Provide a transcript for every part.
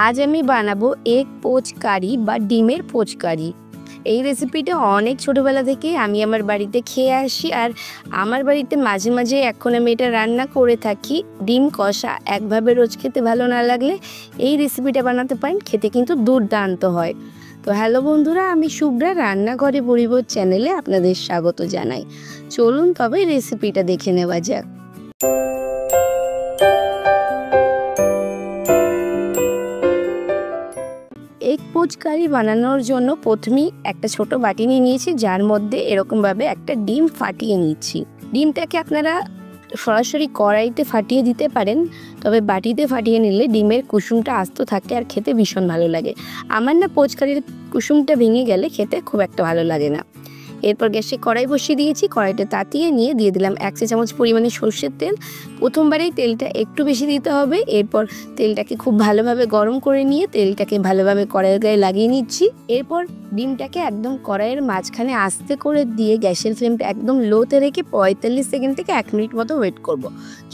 আজ আমি বানাবো এগ পোচ কারি বা ডিমের পোচ কারি। এই রেসিপিটা অনেক ছোটোবেলা থেকে আমি আমার বাড়িতে খেয়ে আসি, আর আমার বাড়িতে মাঝে মাঝে এখন আমি এটা রান্না করে থাকি। ডিম কষা একভাবে রোজ খেতে ভালো না লাগলে এই রেসিপিটা বানাতে পারেন, খেতে কিন্তু দুর্দান্ত হয়। তো হ্যালো বন্ধুরা, আমি শুভ্রা রান্নাঘরে পরিবার চ্যানেলে আপনাদের স্বাগত জানাই। চলুন তবে রেসিপিটা দেখে নেওয়া যাক। এগ পোচ কারি বানানোর জন্য প্রথমেই একটা ছোট বাটি নিয়ে নিয়েছি, যার মধ্যে এরকমভাবে একটা ডিম ফাটিয়ে নিচ্ছি। ডিমটাকে আপনারা সরাসরি কড়াইতে ফাটিয়ে দিতে পারেন, তবে বাটিতে ফাটিয়ে নিলে ডিমের কুসুমটা আস্ত থাকে আর খেতে ভীষণ ভালো লাগে। আমার না পোচ কারির কুসুমটা ভেঙে গেলে খেতে খুব একটা ভালো লাগে না। এরপর গ্যাসে কড়াই বসিয়ে দিয়েছি, কড়াইটা তাতিয়ে নিয়ে দিয়ে দিলাম 1 চা চামচ পরিমাণে সর্ষের তেল। প্রথমবারেই তেলটা একটু বেশি দিতে হবে। এরপর তেলটাকে খুব ভালোভাবে গরম করে নিয়ে তেলটাকে ভালোভাবে কড়াইয়ের গায়ে লাগিয়ে নিচ্ছি। এরপর ডিমটাকে একদম কড়াইয়ের মাঝখানে আস্তে করে দিয়ে গ্যাসের ফ্লেমটা একদম লোতে রেখে 45 সেকেন্ড থেকে 1 মিনিট মতো ওয়েট করব।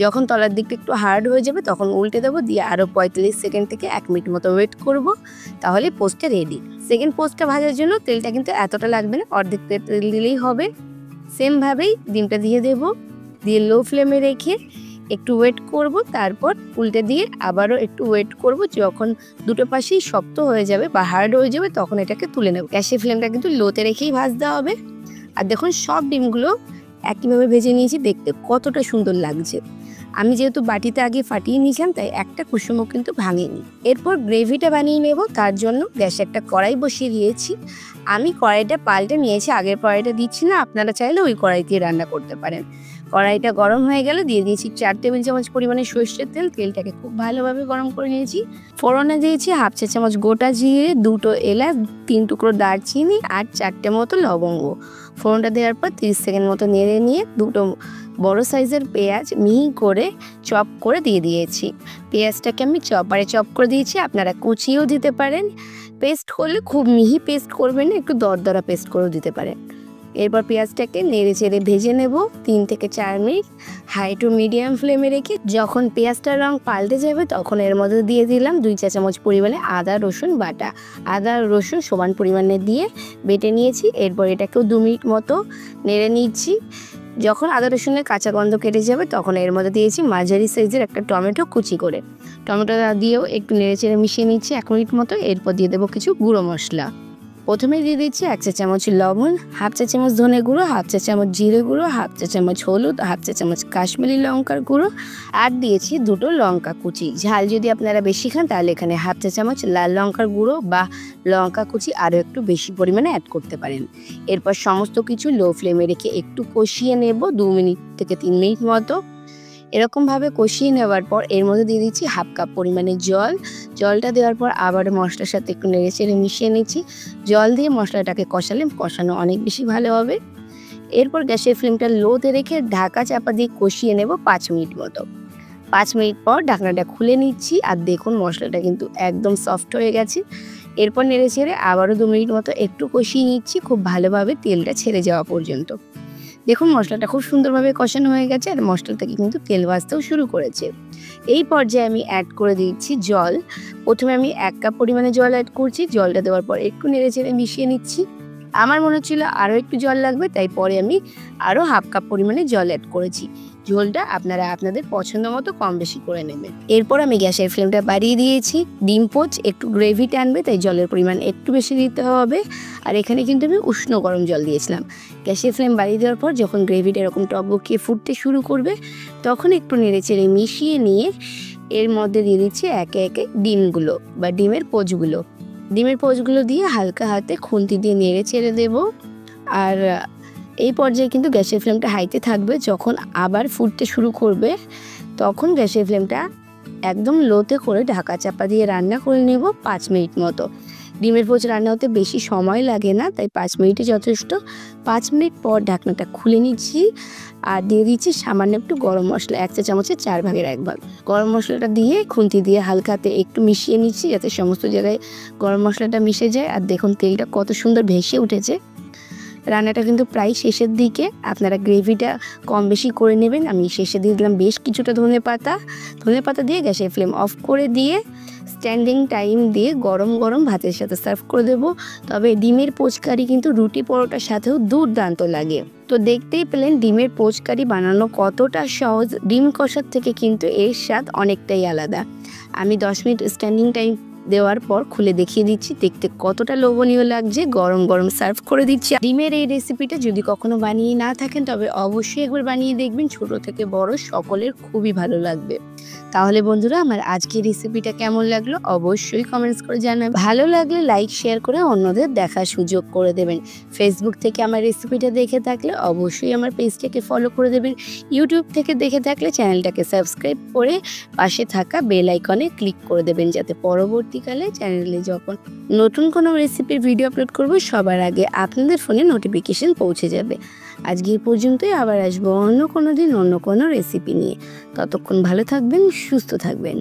যখন তলার দিকটা একটু হার্ড হয়ে যাবে তখন উল্টে দেবো, দিয়ে আরও 45 সেকেন্ড থেকে 1 মিনিট মতো ওয়েট করব, তাহলে পোস্টটা রেডি। সেকেন্ড পোস্টটা ভাজার জন্য তেলটা কিন্তু এতটা লাগবে না, অর্ধেক তেল দিলেই হবে। সেমভাবেই ডিমটা দিয়ে দেব, দিয়ে লো ফ্লেমে রেখে একটু ওয়েট করব, তারপর উল্টে দিয়ে আবারও একটু ওয়েট করব। যখন দুটো পাশেই শক্ত হয়ে যাবে বা হার্ড হয়ে যাবে তখন এটাকে তুলে নেব। গ্যাসের ফ্লেমটা কিন্তু লোতে রেখেই ভাজতে হবে। আর দেখুন সব ডিমগুলো একইভাবে ভেজে নিয়েছি, দেখতে কতটা সুন্দর লাগছে। আমি যেহেতু বাটিতে আগে ফাটিয়ে নিয়েছিলাম তাই একটা কুসুমও কিন্তু ভাঙেনি। এরপর গ্রেভিটা বানিয়ে নেব, তার জন্য গ্যাসে একটা কড়াই বসিয়ে দিয়েছি। আমি কড়াইটা পাল্টে নিয়েছি, আগের কড়াইটা দিচ্ছি না, আপনারা চাইলে ওই কড়াই দিয়ে রান্না করতে পারেন। কড়াইটা গরম হয়ে গেলে দিয়ে দিয়েছি 4 টেবিল চামচ পরিমাণে সর্ষের তেল। তেলটাকে খুব ভালোভাবে গরম করে নিয়েছি। ফোড়নে দিয়েছি 1/2 চা চামচ গোটা জিরে, 2টো এলাচ, 3 টুকরো দারচিনি আর 4টে মতো লবঙ্গ। ফোড়নটা দেওয়ার পর 30 সেকেন্ড মতো নেড়ে নিয়ে 2টো বড় সাইজের পেঁয়াজ মিহি করে চপ করে দিয়ে দিয়েছি। পেঁয়াজটাকে আমি চপারে চপ করে দিয়েছি, আপনারা কুচিয়েও দিতে পারেন। পেস্ট করলে খুব মিহি পেস্ট করবেন না, একটু দরদরা পেস্ট করেও দিতে পারেন। এরপর পেঁয়াজটাকে নেড়ে চেড়ে ভেজে নেব 3 থেকে 4 মিনিট হাই টু মিডিয়াম ফ্লেমে রেখে। যখন পেঁয়াজটার রং পাল্টে যাবে তখন এর মধ্যে দিয়ে দিলাম 2 চা চামচ পরিমাণে আদা রসুন বাটা। আদা রসুন সমান পরিমাণে দিয়ে বেটে নিয়েছি। এরপর এটাকেও 2 মিনিট মতো নেড়ে নিচ্ছি। যখন আদা রসুনের কাঁচা গন্ধ কেটে যাবে তখন এর মধ্যে দিয়েছি মাঝারি সাইজের একটা টমেটো কুচি করে। টমেটোটা দিয়েও একটু নেড়ে চেড়ে মিশিয়ে নিচ্ছি 1 মিনিট মতো। এরপর দিয়ে দেবো কিছু গুঁড়ো মশলা। প্রথমে দিয়ে দিচ্ছি 1 চা চামচ লবণ, 1/2 চা চামচ ধনে গুঁড়ো, 1/2 চা চামচ জিরে গুঁড়ো, 1/2 চা চামচ হলুদ, 1/2 চা চামচ কাশ্মীরি লঙ্কার গুঁড়ো, আর দিয়েছি 2টো লঙ্কা কুচি। ঝাল যদি আপনারা বেশি খান তাহলে এখানে 1/2 চা চামচ লাল লঙ্কার গুঁড়ো বা লঙ্কা কুচি আরও একটু বেশি পরিমাণে অ্যাড করতে পারেন। এরপর সমস্ত কিছু লো ফ্লেমে রেখে একটু কষিয়ে নেব 2 মিনিট থেকে 3 মিনিট মতো। এরকমভাবে কষিয়ে নেওয়ার পর এর মধ্যে দিয়ে দিচ্ছি 1/2 কাপ পরিমাণে জল। জলটা দেওয়ার পর আবার মশলার সাথে একটু নেড়ে চেড়ে মিশিয়ে নিচ্ছি। জল দিয়ে মশলাটাকে কষানো অনেক বেশি ভালো হবে। এরপর গ্যাসের ফ্লেমটা লোতে রেখে ঢাকা চাপা দিয়ে কষিয়ে নেব 5 মিনিট মতো। 5 মিনিট পর ঢাকনাটা খুলে নিচ্ছি, আর দেখুন মশলাটা কিন্তু একদম সফট হয়ে গেছে। এরপর নেড়ে চেড়ে আবারও 2 মিনিট মতো একটু কষিয়ে নিচ্ছি, খুব ভালোভাবে তেলটা ছেড়ে যাওয়া পর্যন্ত। দেখুন মশলাটা খুব সুন্দরভাবে কষানো হয়ে গেছে, আর মশলা থেকে কিন্তু তেল ভাজতেও শুরু করেছে। এই পর্যায়ে আমি অ্যাড করে দিচ্ছি জল। প্রথমে আমি 1 কাপ পরিমাণে জল অ্যাড করছি। জলটা দেওয়ার পর একটু নেড়ে চেড়ে মিশিয়ে নিচ্ছি। আমার মনে হচ্ছিল আরও একটু জল লাগবে, তাই পরে আমি আরও 1/2 কাপ পরিমাণে জল অ্যাড করেছি। ঝোলটা আপনারা আপনাদের পছন্দ মতো কম বেশি করে নেবেন। এরপর আমি গ্যাসের ফ্লেমটা বাড়িয়ে দিয়েছি। ডিম পোচ একটু গ্রেভি টানবে, তাই জলের পরিমাণ একটু বেশি দিতে হবে। আর এখানে কিন্তু আমি উষ্ণ গরম জল দিয়েছিলাম। গ্যাসের ফ্লেম বাড়িয়ে দেওয়ার পর যখন গ্রেভিটা এরকম টকবকিয়ে ফুটতে শুরু করবে তখন একটু নেড়ে চেড়ে মিশিয়ে নিয়ে এর মধ্যে দিয়ে দিচ্ছি একে একে ডিমগুলো বা ডিমের পোচগুলো। ডিমের পোচগুলো দিয়ে হালকা হাতে খুন্তি দিয়ে নেড়ে চেড়ে দেবো। আর এই পর্যায়ে কিন্তু গ্যাসের ফ্লেমটা হাইতে থাকবে। যখন আবার ফুটতে শুরু করবে তখন গ্যাসের ফ্লেমটা একদম লোতে করে ঢাকা চাপা দিয়ে রান্না করে নেব 5 মিনিট মতো। ডিমের পোচ রান্না হতে বেশি সময় লাগে না, তাই 5 মিনিটে যথেষ্ট। 5 মিনিট পর ঢাকনাটা খুলে নিচ্ছি আর দিয়ে দিচ্ছি সামান্য একটু গরম মশলা, 1 চা চামচের 4 ভাগের 1 ভাগ। গরম মশলাটা দিয়ে খুন্তি দিয়ে হালকাতে একটু মিশিয়ে নিচ্ছি যাতে সমস্ত জায়গায় গরম মশলাটা মিশে যায়। আর দেখুন তেলটা কত সুন্দর ভেসে উঠেছে। রান্নাটা কিন্তু প্রায় শেষের দিকে, আপনারা গ্রেভিটা কম বেশি করে নেবেন। আমি শেষে দিয়ে দিলাম বেশ কিছুটা ধনেপাতা দিয়ে গ্যাসের ফ্লেম অফ করে দিয়ে স্ট্যান্ডিং টাইম দিয়ে গরম গরম ভাতের সাথে সার্ভ করে দেবো। তবে ডিমের পোচকারি কিন্তু রুটি পরোটার সাথেও দুর্দান্ত লাগে। তো দেখতেই পেলেন ডিমের পোচকারি বানানো কতটা সহজ। ডিম কষার থেকে কিন্তু এর স্বাদ অনেকটাই আলাদা। আমি 10 মিনিট স্ট্যান্ডিং টাইম দেওয়ার পর খুলে দেখিয়ে দিচ্ছি দেখতে কতটা লোভনীয় লাগছে। গরম গরম সার্ভ করে দিচ্ছি। ডিমের এই রেসিপিটা যদি কখনো বানিয়ে না থাকেন তবে অবশ্যই একবার বানিয়ে দেখবেন, ছোট থেকে বড় সকলের খুবই ভালো লাগবে। তাহলে বন্ধুরা, আমার আজকের রেসিপিটা কেমন লাগলো অবশ্যই কমেন্টস করে জানাবেন। ভালো লাগলে লাইক শেয়ার করে অন্যদের দেখার সুযোগ করে দেবেন। ফেসবুক থেকে আমার রেসিপিটা দেখে থাকলে অবশ্যই আমার পেজটাকে ফলো করে দেবেন। ইউটিউব থেকে দেখে থাকলে চ্যানেলটাকে সাবস্ক্রাইব করে পাশে থাকা বেল আইকনে ক্লিক করে দেবেন, যাতে পরবর্তীকালে চ্যানেলে যখন নতুন কোনো রেসিপির ভিডিও আপলোড করব সবার আগে আপনাদের ফোনে নোটিফিকেশন পৌঁছে যাবে। আজকে এই পর্যন্তই, আবার আসবো অন্য কোনো দিন অন্য কোনো রেসিপি নিয়ে। ততক্ষণ ভালো থাকবেন, সুস্থ থাকবেন।